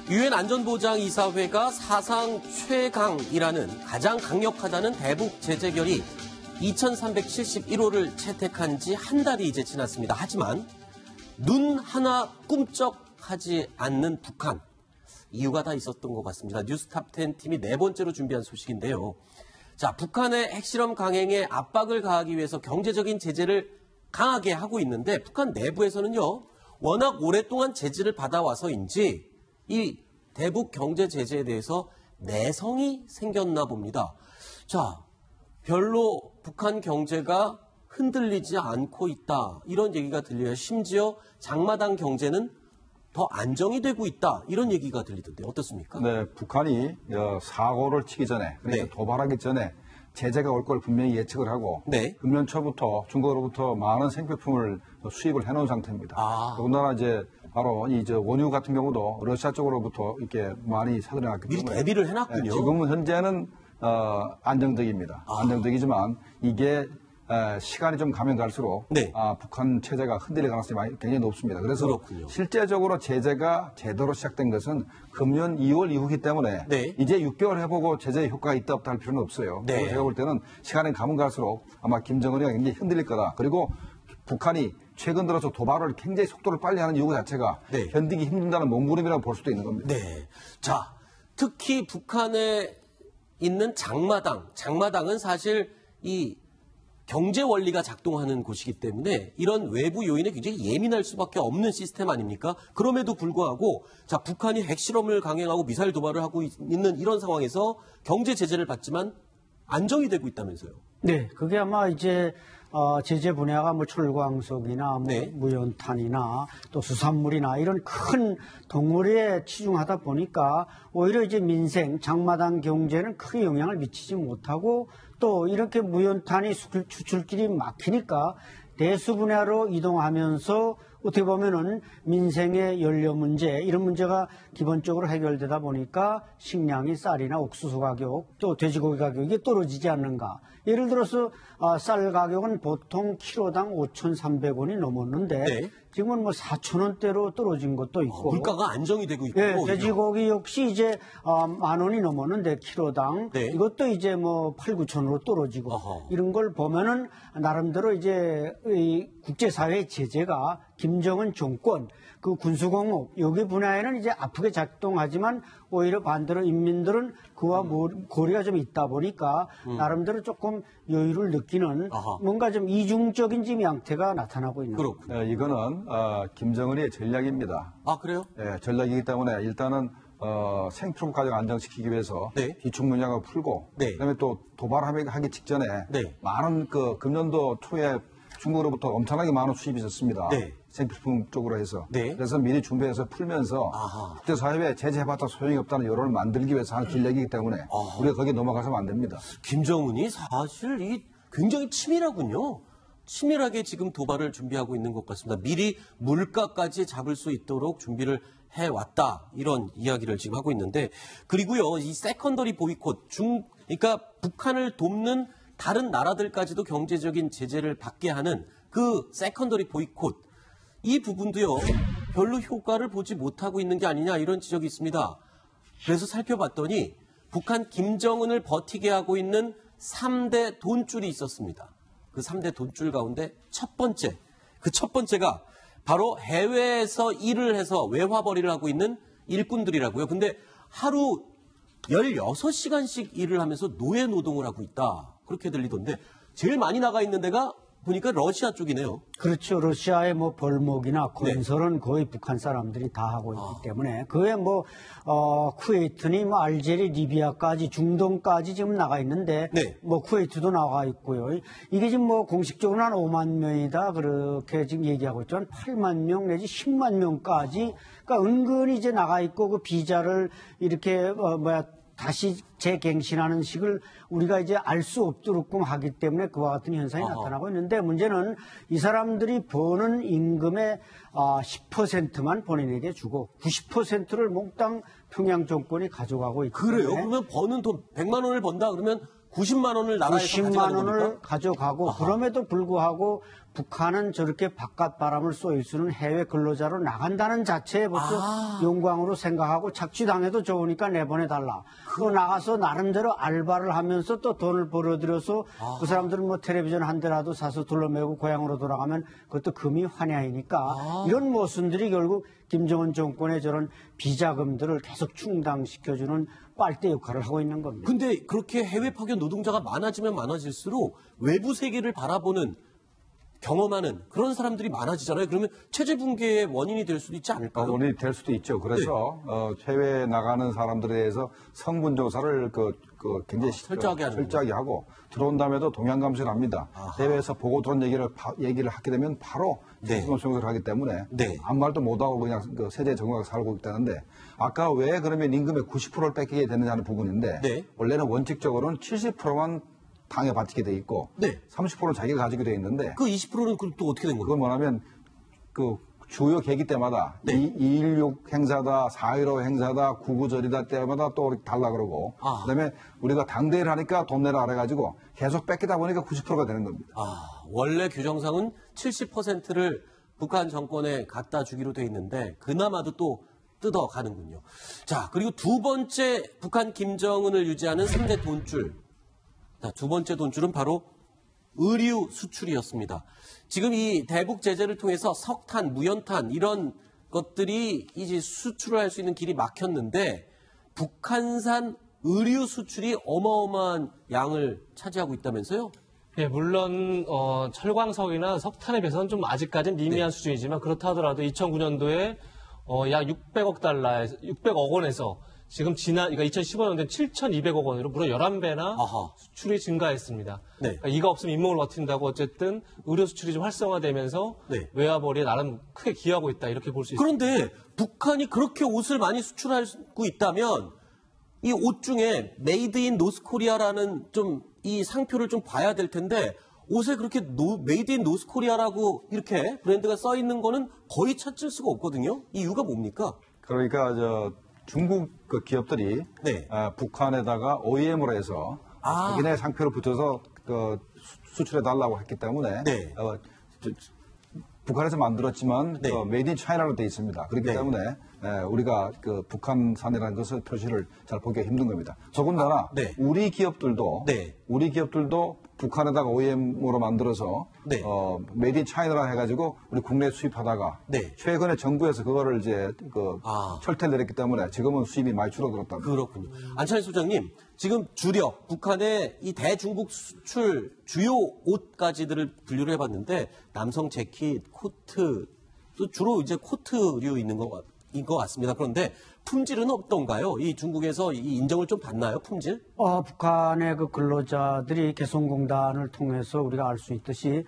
유엔 안전보장이사회가 사상 최강이라는 가장 강력하다는 대북 제재결의 2371호를 채택한 지 한 달이 이제 지났습니다. 하지만 눈 하나 꿈쩍하지 않는 북한. 이유가 다 있었던 것 같습니다. 뉴스탑10 팀이 네 번째로 준비한 소식인데요. 자, 북한의 핵실험 강행에 압박을 가하기 위해서 경제적인 제재를 강하게 하고 있는데 북한 내부에서는요. 워낙 오랫동안 제재를 받아와서인지 이 대북 경제 제재에 대해서 내성이 생겼나 봅니다. 자, 별로 북한 경제가 흔들리지 않고 있다. 이런 얘기가 들려요. 심지어 장마당 경제는 더 안정이 되고 있다. 이런 얘기가 들리던데 어떻습니까? 네, 북한이 사고를 치기 전에, 그러니까 네. 도발하기 전에 제재가 올 걸 분명히 예측을 하고 네. 금년 초부터 중국으로부터 많은 생필품을 수입을 해놓은 상태입니다. 더군다나 이제 바로 이 원유 같은 경우도 러시아 쪽으로부터 이렇게 많이 사들여놨기 미리 때문에 대비를 해놨군요. 네, 지금은 현재는 안정적입니다. 안정적이지만 이게 시간이 좀 가면 갈수록 네. 북한 체제가 흔들릴 가능성이 굉장히 높습니다. 그래서 그렇군요. 실제적으로 제재가 제대로 시작된 것은 금년 2월 이후이기 때문에 네. 이제 6개월 해보고 제재의 효과가 있다 없다 할 필요는 없어요. 네. 제가 볼 때는 시간이 가면 갈수록 아마 김정은이가 굉장히 흔들릴 거다. 그리고 북한이 최근 들어서 도발을 굉장히 속도를 빨리 하는 이유 자체가 네. 견디기 힘든다는 몸부림이라고 볼 수도 있는 겁니다. 네. 자, 특히 북한에 있는 장마당은 사실 이 경제 원리가 작동하는 곳이기 때문에 이런 외부 요인에 굉장히 예민할 수밖에 없는 시스템 아닙니까? 그럼에도 불구하고 자, 북한이 핵실험을 강행하고 미사일 도발을 하고 있는 이런 상황에서 경제 제재를 받지만 안정이 되고 있다면서요? 네, 그게 아마 이제 제재 분야가 뭐 철광석이나 뭐 네. 무연탄이나 또 수산물이나 이런 큰 덩어리에 치중하다 보니까 오히려 이제 민생, 장마당 경제는 크게 영향을 미치지 못하고 또 이렇게 무연탄이 수출길이 막히니까 대수 분야로 이동하면서 어떻게 보면은 민생의 연료 문제 이런 문제가 기본적으로 해결되다 보니까 식량이 쌀이나 옥수수 가격 또 돼지고기 가격이 떨어지지 않는가. 예를 들어서 쌀 가격은 보통 키로당 5,300원이 넘었는데 네. 지금은 뭐 4,000원대로 떨어진 것도 있고 물가가 안정이 되고 있고 네, 돼지고기 역시 이제 10,000원이 넘었는데 키로당 네. 이것도 이제 뭐 8,000~9,000원으로 떨어지고 어허. 이런 걸 보면은 나름대로 이제 이 국제사회 제재가 김정은 정권 그 군수공업 여기 분야에는 이제 아프게 작동하지만 오히려 반대로 인민들은 그와 거리가 좀 있다 보니까 나름대로 조금 여유를 느끼는 아하. 뭔가 좀 이중적인 지금 양태가 나타나고 있는 거죠. 그렇군요. 이거는 김정은의 전략입니다. 아, 그래요? 전략이기 때문에 일단은 생필품 가격 안정시키기 위해서 네. 기축 물량을 풀고 네. 그다음에 또 도발하기 직전에 네. 많은 금년도 초에 중국으로부터 엄청나게 많은 수입이 있었습니다. 네. 생필품 쪽으로 해서. 네. 그래서 미리 준비해서 풀면서 아하. 국제사회에 제재해봤자 소용이 없다는 여론을 만들기 위해서 하는 전략이기 때문에 우리가 거기에 넘어가서는 안 됩니다. 김정은이 사실 이 굉장히 치밀하군요. 치밀하게 지금 도발을 준비하고 있는 것 같습니다. 미리 물가까지 잡을 수 있도록 준비를 해왔다. 이런 이야기를 지금 하고 있는데 그리고요. 이 세컨더리 보이콧 그러니까 북한을 돕는 다른 나라들까지도 경제적인 제재를 받게 하는 그 세컨더리 보이콧 이 부분도요. 별로 효과를 보지 못하고 있는 게 아니냐 이런 지적이 있습니다. 그래서 살펴봤더니 북한 김정은을 버티게 하고 있는 3대 돈줄이 있었습니다. 그 3대 돈줄 가운데 첫 번째가 바로 해외에서 일을 해서 외화벌이를 하고 있는 일꾼들이라고요. 근데 하루 16시간씩 일을 하면서 노예 노동을 하고 있다. 그렇게 들리던데 제일 많이 나가 있는 데가 보니까 러시아 쪽이네요. 그렇죠. 러시아의 뭐 벌목이나 건설은 거의 북한 사람들이 다 하고 있기 때문에 그에 뭐 쿠웨이트니 뭐 알제리, 리비아까지 중동까지 지금 나가 있는데 네. 뭐 쿠웨이트도 나가 있고요. 이게 지금 뭐 공식적으로는 한 5만 명이다 그렇게 지금 얘기하고 있죠. 한 8만 명 내지 10만 명까지 그러니까 은근히 이제 나가 있고 그 비자를 이렇게 다시 재갱신하는 식을 우리가 이제 알 수 없도록끔 하기 때문에 그와 같은 현상이 나타나고 있는데 문제는 이 사람들이 버는 임금의 10%만 본인에게 주고 90%를 몽땅 평양 정권이 가져가고 있기 때문에 그래요? 그러면 버는 돈 100만 원을 번다 그러면 90만 원을 나라에서 90만 가져가는 원을 겁니까? 가져가고 그럼에도 불구하고 북한은 저렇게 바깥 바람을 쏘일 수는 해외 근로자로 나간다는 자체에 벌써 영광으로 생각하고 착취당해도 좋으니까 내보내달라. 또 나가서 나름대로 알바를 하면서 또 돈을 벌어들여서 그 사람들은 뭐 텔레비전 한 대라도 사서 둘러매고 고향으로 돌아가면 그것도 금이 환야이니까 이런 모순들이 결국 김정은 정권의 저런 비자금들을 계속 충당시켜주는 빨대 역할을 하고 있는 겁니다. 근데 그렇게 해외 파견 노동자가 많아지면 많아질수록 외부 세계를 바라보는 경험하는 그런 사람들이 많아지잖아요. 그러면 체제 붕괴의 원인이 될 수도 있지 않을까요? 원인이 될 수도 있죠. 그래서 해외에 나가는 사람들에 대해서 성분 조사를 굉장히 철저하게 하고 들어온 다음에도 동향 감시를 합니다. 해외에서 보고 들어온 얘기를 하게 되면 바로 수용소를 하기 때문에 아무 말도 못하고 그냥 세제 정확하게 살고 있다는데 아까 왜 그러면 임금의 90%를 뺏기게 되느냐는 부분인데 원래는 원칙적으로는 70%만 당에 바치게 돼 있고 30%는 자기가 가지게 돼 있는데 그 20%는 그럼 또 어떻게 된 거예요? 그건 뭐냐면 그 주요 계기 때마다 216 행사다, 4.15 행사다, 9.9절이다 때마다 또 달라 그러고 그다음에 우리가 당대회를 하니까 돈 내라 그래가지고 계속 뺏기다 보니까 90%가 되는 겁니다. 원래 규정상은 70%를 북한 정권에 갖다 주기로 돼 있는데 그나마도 또 뜯어가는군요. 자, 그리고 두 번째 북한 김정은을 유지하는 3대 돈줄. 자, 두 번째 돈줄은 바로 의류 수출이었습니다. 지금 이 대북 제재를 통해서 석탄, 무연탄 이런 것들이 이제 수출을 할 수 있는 길이 막혔는데 북한산 의류 수출이 어마어마한 양을 차지하고 있다면서요? 예, 물론 철광석이나 석탄에 비해서는 좀 아직까지는 미미한 수준이지만 그렇다 하더라도 2009년도에 약 600억 원에서 지금 그러니까 2015년도에 7,200억 원으로 무려 11배나 수출이 증가했습니다. 그러니까 이가 없으면 잇몸을 버틴다고 어쨌든 의료 수출이 좀 활성화되면서 외화벌이에 나름 크게 기여하고 있다 이렇게 볼 수 있습니다. 그런데 북한이 그렇게 옷을 많이 수출하고 있다면 이 옷 중에 메이드 인 노스코리아라는 좀 이 상표를 좀 봐야 될 텐데 옷에 그렇게 메이드 인 노스코리아라고 이렇게 브랜드가 써 있는 거는 거의 찾을 수가 없거든요. 이 이유가 뭡니까? 그러니까 중국 그 기업들이 북한에다가 OEM으로 해서 자기네 상표를 붙여서 수출해 달라고 했기 때문에 북한에서 만들었지만 메이드 인 차이나로 되어 있습니다. 그렇기 때문에 우리가 그 북한산이라는 것을 표시를 잘 보기가 힘든 겁니다. 더군다나 우리 기업들도 북한에다가 OEM으로 만들어서 메이드 인 차이나라 해가지고 우리 국내에 수입하다가 최근에 정부에서 그거를 이제 철퇴를 내렸기 때문에 지금은 수입이 많이 줄어들었답니다. 그렇군요. 안찬일 소장님, 지금 주력 북한의 이 대중국 수출 주요 옷가지들을 분류를 해봤는데 남성 재킷, 코트, 또 주로 이제 코트류 있는 것 같습니다. 그런데 품질은 어떤가요? 이 중국에서 이 인정을 좀 받나요? 품질? 북한의 그 근로자들이 개성공단을 통해서 우리가 알 수 있듯이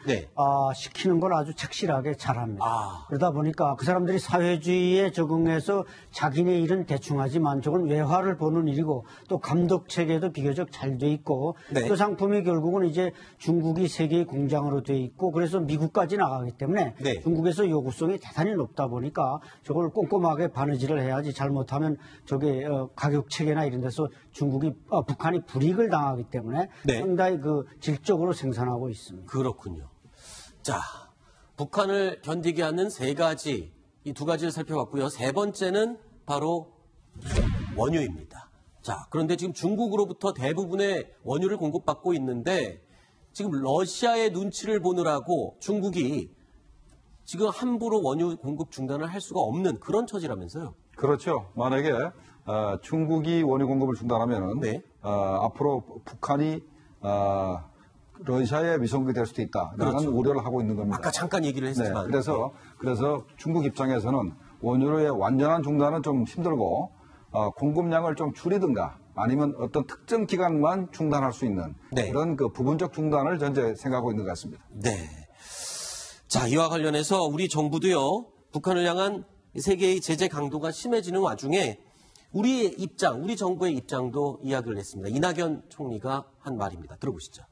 시키는 걸 아주 착실하게 잘합니다. 그러다 보니까 그 사람들이 사회주의에 적응해서 자기네 일은 대충 하지만 저건 외화를 보는 일이고 또 감독 체계도 비교적 잘 돼 있고 그 상품이 결국은 이제 중국이 세계의 공장으로 돼 있고 그래서 미국까지 나가기 때문에 중국에서 요구성이 대단히 높다 보니까 저걸 꼼꼼하게 바느질을 해야지 잘못하면 저게 가격 체계나 이런 데서 북한이 불이익을 당하기 때문에 상당히 그 질적으로 생산하고 있습니다. 그렇군요. 자, 북한을 견디게 하는 세 가지, 이 두 가지를 살펴봤고요. 세 번째는 바로 원유입니다. 자, 그런데 지금 중국으로부터 대부분의 원유를 공급받고 있는데 지금 러시아의 눈치를 보느라고 중국이 지금 함부로 원유 공급 중단을 할 수가 없는 그런 처지라면서요? 그렇죠. 만약에 중국이 원유 공급을 중단하면 앞으로 북한이 러시아의 위성국이 될 수도 있다라는 우려를 하고 있는 겁니다. 아까 잠깐 얘기를 했지만. 그래서 중국 입장에서는 원유의 완전한 중단은 좀 힘들고 공급량을 좀 줄이든가 아니면 어떤 특정 기간만 중단할 수 있는 그런 그 부분적 중단을 현재 생각하고 있는 것 같습니다. 자, 이와 관련해서 우리 정부도요, 북한을 향한 세계의 제재 강도가 심해지는 와중에 우리의 입장, 우리 정부의 입장도 이야기를 했습니다. 이낙연 총리가 한 말입니다. 들어보시죠.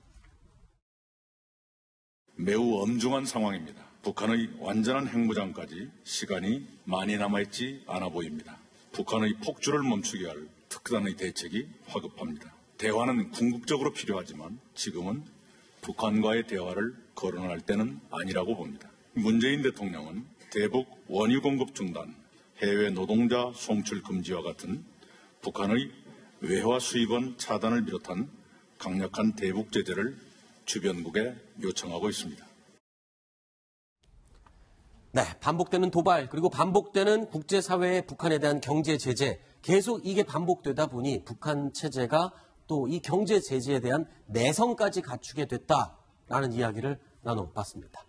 매우 엄중한 상황입니다. 북한의 완전한 핵무장까지 시간이 많이 남아있지 않아 보입니다. 북한의 폭주를 멈추게 할 특단의 대책이 화급합니다. 대화는 궁극적으로 필요하지만 지금은 북한과의 대화를 거론할 때는 아니라고 봅니다. 문재인 대통령은 대북 원유 공급 중단, 해외 노동자 송출 금지와 같은 북한의 외화 수입원 차단을 비롯한 강력한 대북 제재를 주변국에 요청하고 있습니다. 네, 반복되는 도발 그리고 반복되는 국제사회의 북한에 대한 경제 제재 계속 이게 반복되다 보니 북한 체제가 또 이 경제 제재에 대한 내성까지 갖추게 됐다라는 이야기를 나눠봤습니다.